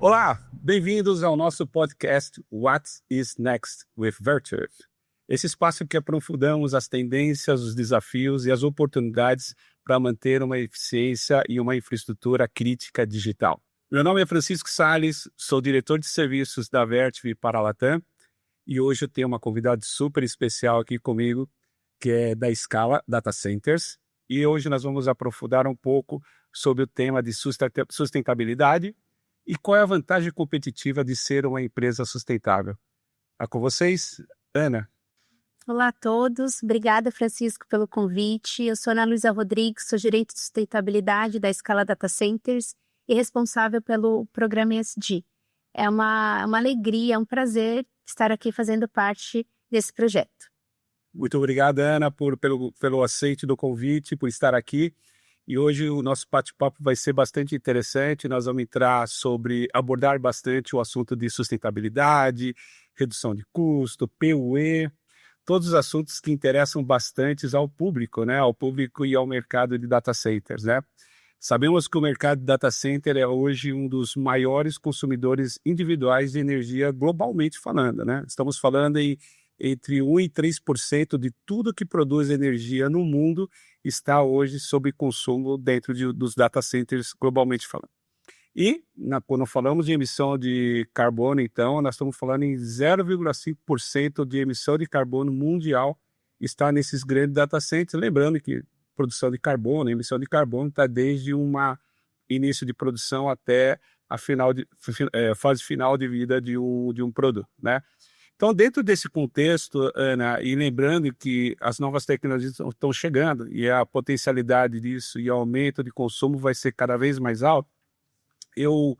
Olá, bem-vindos ao nosso podcast What is Next with Vertiv. Esse espaço que aprofundamos as tendências, os desafios e as oportunidades para manter uma eficiência e uma infraestrutura crítica digital. Meu nome é Francisco Salles, sou diretor de serviços da Vertiv para a Latam e hoje eu tenho uma convidada super especial aqui comigo, que é da Scala Data Centers, e hoje nós vamos aprofundar um pouco sobre o tema de sustentabilidade e qual é a vantagem competitiva de ser uma empresa sustentável. Com vocês, Ana. Olá a todos, obrigada Francisco pelo convite. Eu sou Ana Luísa Rodrigues, sou gerente de sustentabilidade da Scala Data Centers e responsável pelo programa ESG. É uma alegria, é um prazer estar aqui fazendo parte desse projeto. Muito obrigado, Ana, pelo aceite do convite, por estar aqui. E hoje o nosso bate-papo vai ser bastante interessante. Nós vamos abordar bastante o assunto de sustentabilidade, redução de custo, PUE, todos os assuntos que interessam bastante ao público, né? Ao público e ao mercado de data centers, né? Sabemos que o mercado de data center é hoje um dos maiores consumidores individuais de energia globalmente falando, né? Estamos falando entre 1% e 3% de tudo que produz energia no mundo está hoje sob consumo dentro dos data centers globalmente falando. E quando falamos de emissão de carbono, então, nós estamos falando em 0,5% de emissão de carbono mundial está nesses grandes data centers. Lembrando que produção de carbono, emissão de carbono está desde início de produção até a fase final de vida de um produto, né? Então, dentro desse contexto, Ana, e lembrando que as novas tecnologias estão chegando e a potencialidade disso e o aumento de consumo vai ser cada vez mais alto, eu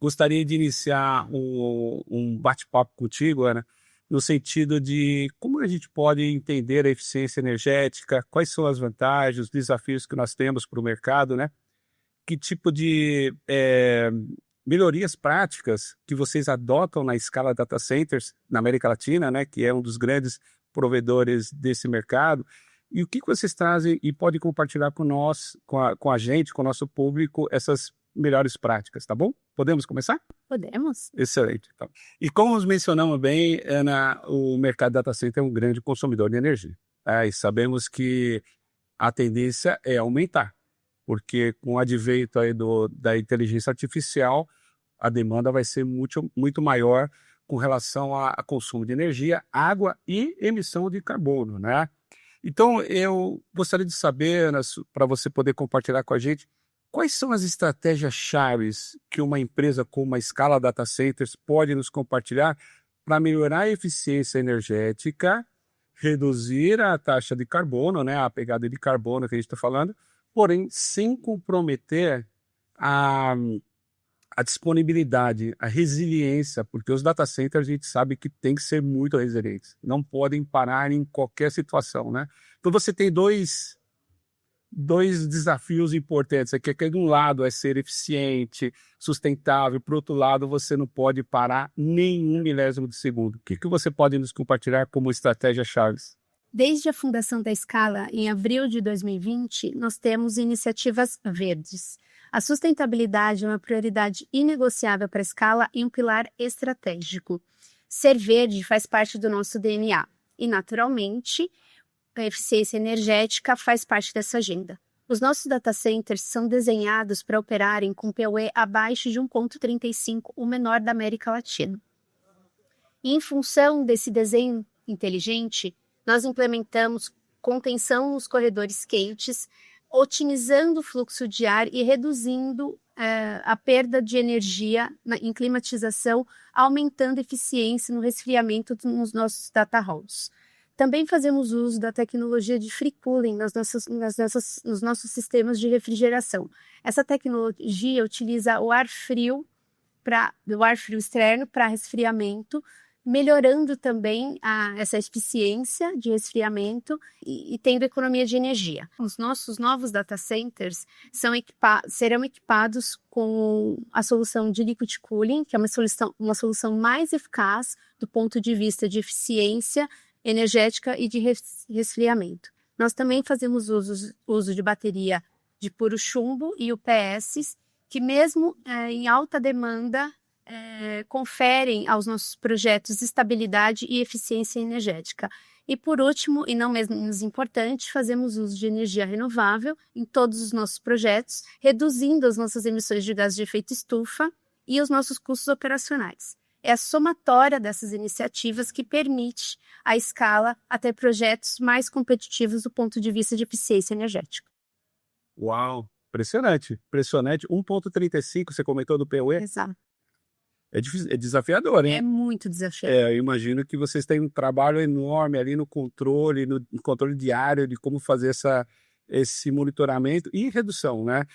gostaria de iniciar um bate-papo contigo, Ana, no sentido de como a gente pode entender a eficiência energética, quais são as vantagens, os desafios que nós temos para o mercado, né? Que tipo de melhorias práticas que vocês adotam na Scala Data Centers, na América Latina, né, que é um dos grandes provedores desse mercado, e o que vocês trazem e podem compartilhar com nós, com a gente, com o nosso público, essas melhores práticas, tá bom? Podemos começar? Podemos. Excelente. Então. E como nós mencionamos bem, Ana, o mercado Data Center é um grande consumidor de energia, e sabemos que a tendência é aumentar, porque com o advento aí da inteligência artificial, a demanda vai ser muito, muito maior com relação a consumo de energia, água e emissão de carbono, né? Então, eu gostaria de saber, para você poder compartilhar com a gente, quais são as estratégias chaves que uma empresa como a Scala Data Centers pode nos compartilhar para melhorar a eficiência energética, reduzir a taxa de carbono, né, a pegada de carbono que a gente está falando, porém sem comprometer a disponibilidade, a resiliência, porque os data centers a gente sabe que tem que ser muito resilientes, não podem parar em qualquer situação, né? Então você tem dois desafios importantes aqui, que de um lado é ser eficiente, sustentável, por outro lado você não pode parar nem um milésimo de segundo. O que você pode nos compartilhar como estratégia chaves? Desde a fundação da Scala, em abril de 2020, nós temos iniciativas verdes. A sustentabilidade é uma prioridade inegociável para a Scala e um pilar estratégico. Ser verde faz parte do nosso DNA e, naturalmente, a eficiência energética faz parte dessa agenda. Os nossos data centers são desenhados para operarem com PUE abaixo de 1,35, o menor da América Latina. E em função desse desenho inteligente, nós implementamos contenção nos corredores quentes, otimizando o fluxo de ar e reduzindo a perda de energia em climatização, aumentando a eficiência no resfriamento nos nossos data halls. Também fazemos uso da tecnologia de free cooling nos nossos sistemas de refrigeração. Essa tecnologia utiliza o ar frio externo para resfriamento, melhorando também essa eficiência de resfriamento e tendo economia de energia. Os nossos novos data centers serão equipados com a solução de liquid cooling, que é uma solução mais eficaz do ponto de vista de eficiência energética e de resfriamento. Nós também fazemos uso de bateria de puro chumbo e UPS, que mesmo em alta demanda conferem aos nossos projetos estabilidade e eficiência energética. E por último, e não menos importante, fazemos uso de energia renovável em todos os nossos projetos, reduzindo as nossas emissões de gases de efeito estufa e os nossos custos operacionais. É a somatória dessas iniciativas que permite a escala a ter projetos mais competitivos do ponto de vista de eficiência energética. Uau, impressionante, impressionante. 1,35, você comentou do PUE? Exato. É desafiador, hein? É muito desafiador. Eu imagino que vocês têm um trabalho enorme ali no controle diário de como fazer esse monitoramento e redução, né?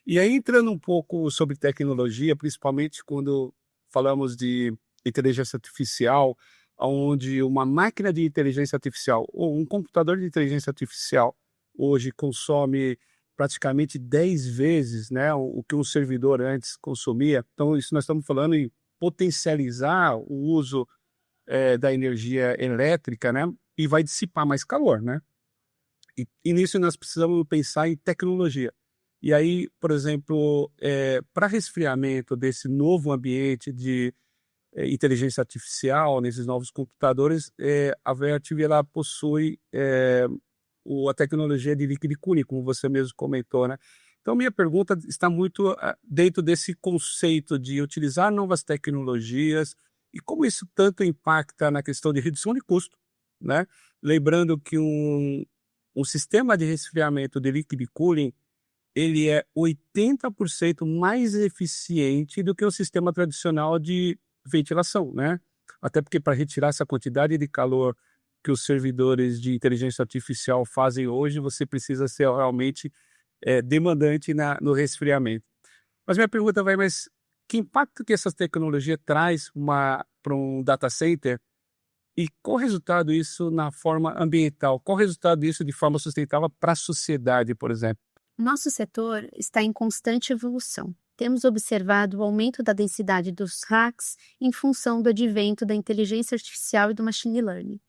E aí, entrando um pouco sobre tecnologia, principalmente quando falamos de inteligência artificial, onde uma máquina de inteligência artificial ou um computador de inteligência artificial hoje consome praticamente 10 vezes, né, o que um servidor antes consumia. Então, isso nós estamos falando em potencializar o uso da energia elétrica, né, e vai dissipar mais calor, né? E nisso nós precisamos pensar em tecnologia. E aí, por exemplo, para resfriamento desse novo ambiente de inteligência artificial, nesses novos computadores, a Vertiv ela possui a tecnologia de liquid cooling, como você mesmo comentou, né? Então, minha pergunta está muito dentro desse conceito de utilizar novas tecnologias e como isso tanto impacta na questão de redução de custo, né? Lembrando que um sistema de resfriamento de liquid cooling, ele é 80% mais eficiente do que o sistema tradicional de ventilação, né? Até porque para retirar essa quantidade de calor que os servidores de inteligência artificial fazem hoje, você precisa ser realmente demandante no resfriamento. Mas minha pergunta mas que impacto que essa tecnologia traz para um data center e qual o resultado disso na forma ambiental? Qual o resultado disso de forma sustentável para a sociedade, por exemplo? Nosso setor está em constante evolução. Temos observado o aumento da densidade dos racks em função do advento da inteligência artificial e do machine learning.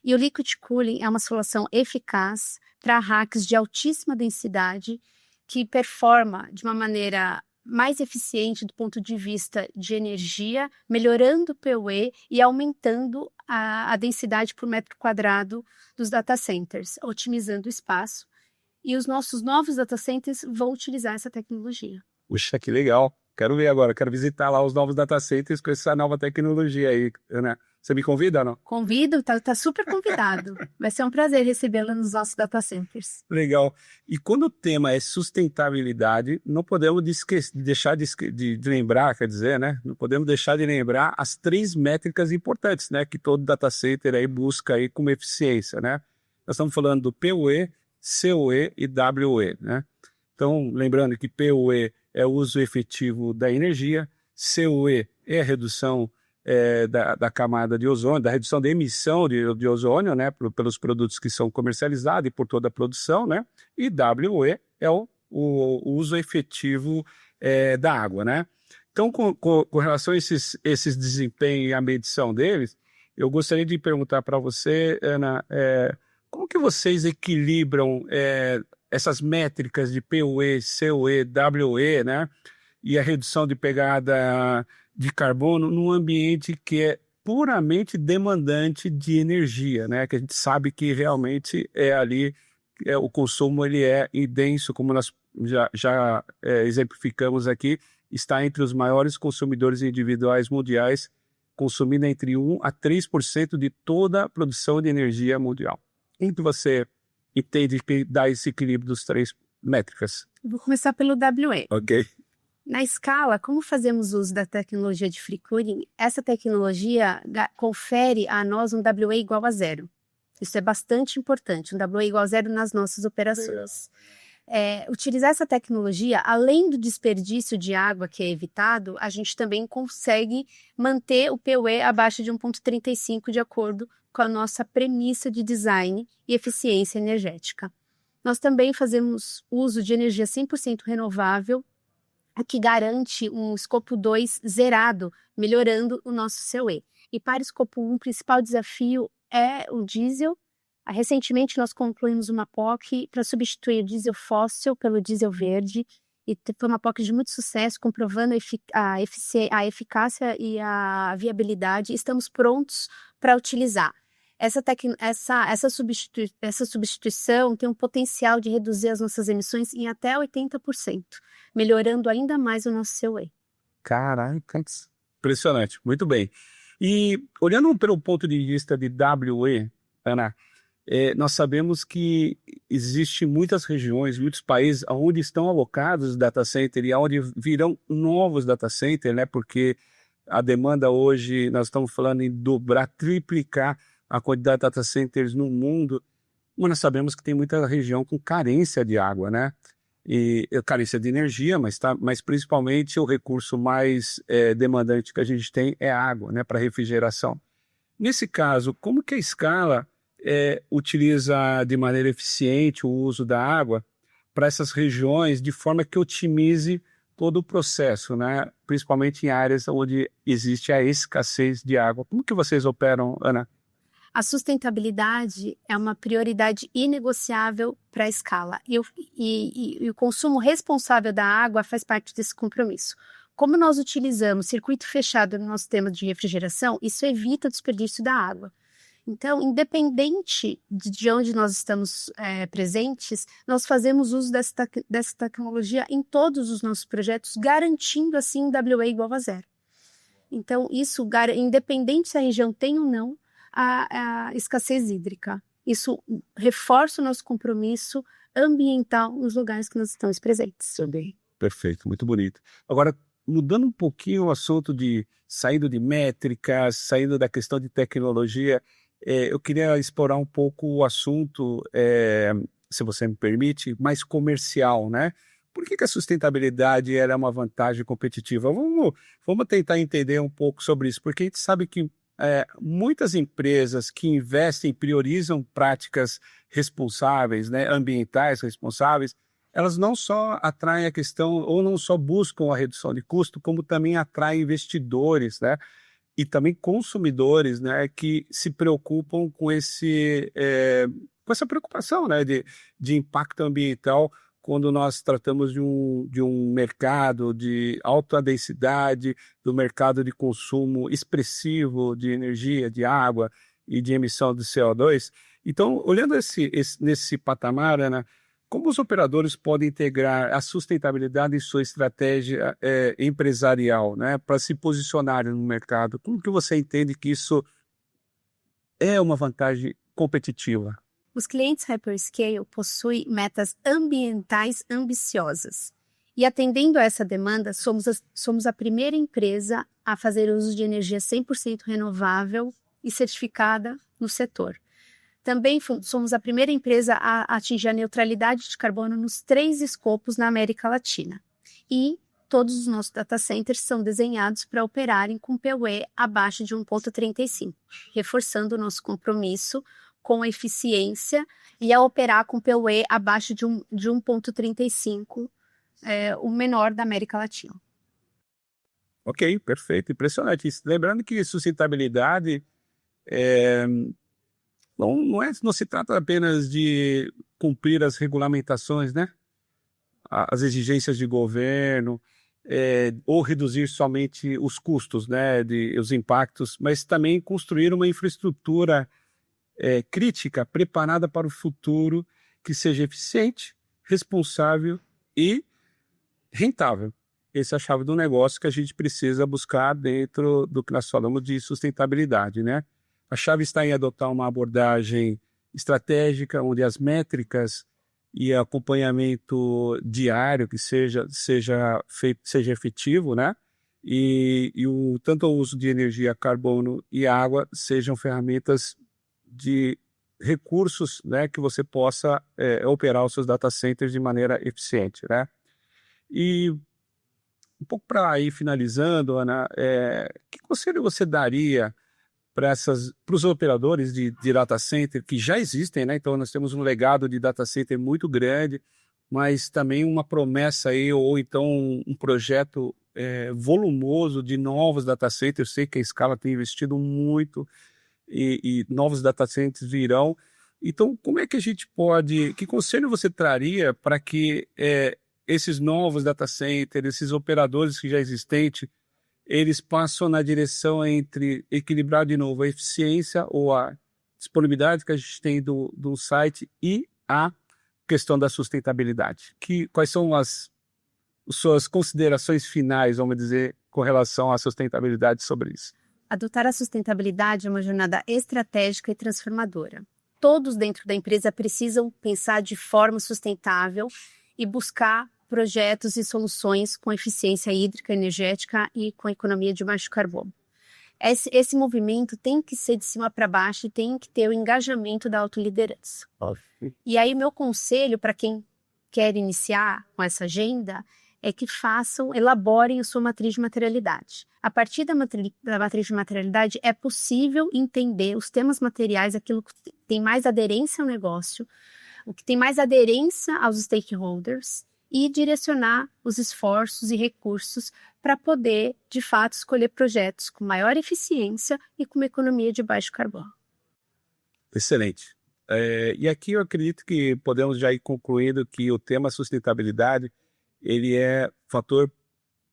E o liquid cooling é uma solução eficaz para racks de altíssima densidade que performa de uma maneira mais eficiente do ponto de vista de energia, melhorando o PUE e aumentando a densidade por metro quadrado dos data centers, otimizando o espaço. E os nossos novos data centers vão utilizar essa tecnologia. Puxa, que legal. Quero ver agora, quero visitar lá os novos data centers com essa nova tecnologia aí, Ana. Você me convida ou não? Convido, tá super convidado. Vai ser um prazer recebê-la nos nossos data centers. Legal. E quando o tema é sustentabilidade, não podemos deixar de lembrar, quer dizer, né? Não podemos deixar de lembrar as 3 métricas importantes, né? Que todo data center aí busca aí como eficiência, né? Nós estamos falando do PUE, CUE e WE, né? Então, lembrando que PUE é o uso efetivo da energia, CUE é a redução da camada de ozônio, da redução da emissão de ozônio, né, pelos produtos que são comercializados e por toda a produção, né, e WE é o uso efetivo da água, né. Então, com relação a esses desempenhos e a medição deles, eu gostaria de perguntar para você, Ana, como que vocês equilibram essas métricas de PUE, CUE, WE, né, e a redução de pegada de carbono num ambiente que é puramente demandante de energia, né? Que a gente sabe que realmente o consumo ele é denso, como nós já exemplificamos aqui, está entre os maiores consumidores individuais mundiais, consumindo entre 1 a 3% de toda a produção de energia mundial. Como que você entende que dá esse equilíbrio dos 3 métricas? Vou começar pelo WE. Ok. Na escala, como fazemos uso da tecnologia de free cooling, essa tecnologia confere a nós um WE igual a 0. Isso é bastante importante, um WE igual a 0 nas nossas operações. Utilizar essa tecnologia, além do desperdício de água que é evitado, a gente também consegue manter o PUE abaixo de 1,35 de acordo com a nossa premissa de design e eficiência energética. Nós também fazemos uso de energia 100% renovável, o que garante um escopo 2 zerado, melhorando o nosso CUE. E para o escopo 1, o principal desafio é o diesel. Recentemente, nós concluímos uma POC para substituir o diesel fóssil pelo diesel verde, e foi uma POC de muito sucesso, comprovando a eficácia e a viabilidade. Estamos prontos para utilizar. Essa substituição tem um potencial de reduzir as nossas emissões em até 80%, melhorando ainda mais o nosso COE. Caraca, impressionante, muito bem. E olhando pelo ponto de vista de WE, Ana, nós sabemos que existem muitas regiões, muitos países onde estão alocados data center e onde virão novos data centers, né? Porque a demanda hoje, nós estamos falando em dobrar, triplicar a quantidade de data centers no mundo, mas nós sabemos que tem muita região com carência de água, né? E carência de energia, mas principalmente o recurso mais demandante que a gente tem é a água, né? Para refrigeração. Nesse caso, como que a Scala utiliza de maneira eficiente o uso da água para essas regiões de forma que otimize todo o processo, né? Principalmente em áreas onde existe a escassez de água. Como que vocês operam, Ana? A sustentabilidade é uma prioridade inegociável para a Scala e o consumo responsável da água faz parte desse compromisso. Como nós utilizamos circuito fechado no nosso sistema de refrigeração, isso evita o desperdício da água. Então, independente de onde nós estamos presentes, nós fazemos uso dessa tecnologia em todos os nossos projetos, garantindo assim um WA igual a zero. Então, isso, independente se a região tem ou não, a escassez hídrica. Isso reforça o nosso compromisso ambiental nos lugares que nós estamos presentes. Também. Perfeito, muito bonito. Agora, mudando um pouquinho o assunto de saindo de métricas, saindo da questão de tecnologia, eu queria explorar um pouco o assunto, se você me permite, mais comercial, né? Por que a sustentabilidade era uma vantagem competitiva? Vamos tentar entender um pouco sobre isso, porque a gente sabe que muitas empresas que investem, priorizam práticas responsáveis, né, ambientais responsáveis, elas não só atraem a questão, ou não só buscam a redução de custo, como também atraem investidores, né, e também consumidores, né, que se preocupam com com essa preocupação, né, de impacto ambiental quando nós tratamos de um mercado de alta densidade, do mercado de consumo expressivo de energia, de água e de emissão de CO2. Então, olhando nesse patamar, Ana, como os operadores podem integrar a sustentabilidade em sua estratégia empresarial, né, para se posicionarem no mercado? Como que você entende que isso é uma vantagem competitiva? Os clientes hyperscale possuem metas ambientais ambiciosas. E atendendo a essa demanda, somos a primeira empresa a fazer uso de energia 100% renovável e certificada no setor. Também somos a primeira empresa a atingir a neutralidade de carbono nos 3 escopos na América Latina. E todos os nossos data centers são desenhados para operarem com PUE abaixo de 1,35, reforçando o nosso compromisso com a eficiência e a operar com PUE abaixo de 1,35, o menor da América Latina. Ok, perfeito, impressionante. Lembrando que sustentabilidade não se trata apenas de cumprir as regulamentações, né? As exigências de governo, ou reduzir somente os custos, né? Os impactos, mas também construir uma infraestrutura crítica, preparada para o futuro, que seja eficiente, responsável e rentável. Essa é a chave do negócio que a gente precisa buscar dentro do que nós falamos de sustentabilidade, né? A chave está em adotar uma abordagem estratégica, onde as métricas e acompanhamento diário que seja efetivo, né? E tanto o uso de energia, carbono e água sejam ferramentas de recursos, né, que você possa operar os seus data centers de maneira eficiente, né? E um pouco para ir finalizando, Ana, que conselho você daria para os operadores de data center que já existem, né? Então nós temos um legado de data center muito grande, mas também uma promessa aí, ou então um projeto volumoso de novos data centers. Eu sei que a Scala tem investido muito e novos data centers virão. Então, como é que a gente pode... Que conselho você traria para que esses novos data centers, esses operadores que já existentes, eles passam na direção entre equilibrar de novo a eficiência ou a disponibilidade que a gente tem do site e a questão da sustentabilidade. Quais são as suas considerações finais, vamos dizer, com relação à sustentabilidade sobre isso? Adotar a sustentabilidade é uma jornada estratégica e transformadora. Todos dentro da empresa precisam pensar de forma sustentável e buscar projetos e soluções com eficiência hídrica, energética e com economia de baixo carbono. Esse movimento tem que ser de cima para baixo e tem que ter o engajamento da autoliderança. E aí meu conselho para quem quer iniciar com essa agenda é que elaborem a sua matriz de materialidade. A partir da matriz de materialidade é possível entender os temas materiais, aquilo que tem mais aderência ao negócio, o que tem mais aderência aos stakeholders e direcionar os esforços e recursos para poder, de fato, escolher projetos com maior eficiência e com uma economia de baixo carbono. Excelente. E aqui eu acredito que podemos já ir concluindo que o tema sustentabilidade ele é fator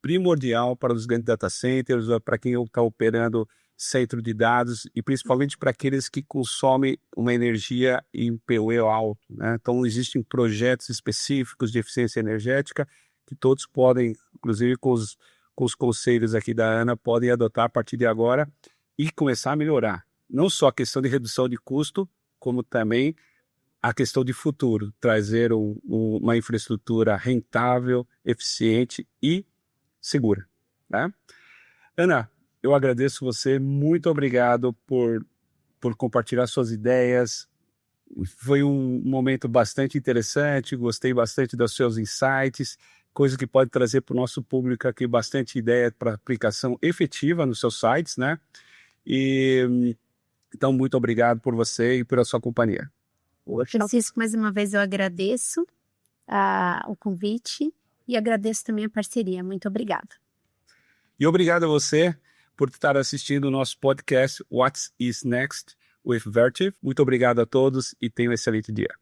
primordial para os grandes data centers, para quem está operando centro de dados e principalmente para aqueles que consomem uma energia em PUE alto, né? Então existem projetos específicos de eficiência energética que todos podem, inclusive com os conselhos aqui da Ana, podem adotar a partir de agora e começar a melhorar. Não só a questão de redução de custo, como também a questão de futuro, trazer uma infraestrutura rentável, eficiente e segura, né? Ana, eu agradeço você, muito obrigado por compartilhar suas ideias. Foi um momento bastante interessante, gostei bastante dos seus insights, coisa que pode trazer para o nosso público aqui bastante ideia para aplicação efetiva nos seus sites, né? Então, muito obrigado por você e pela sua companhia. Francisco, mais uma vez eu agradeço o convite e agradeço também a parceria. Muito obrigada. E obrigado a você por estar assistindo o nosso podcast What is Next with Vertiv. Muito obrigado a todos e tenham um excelente dia.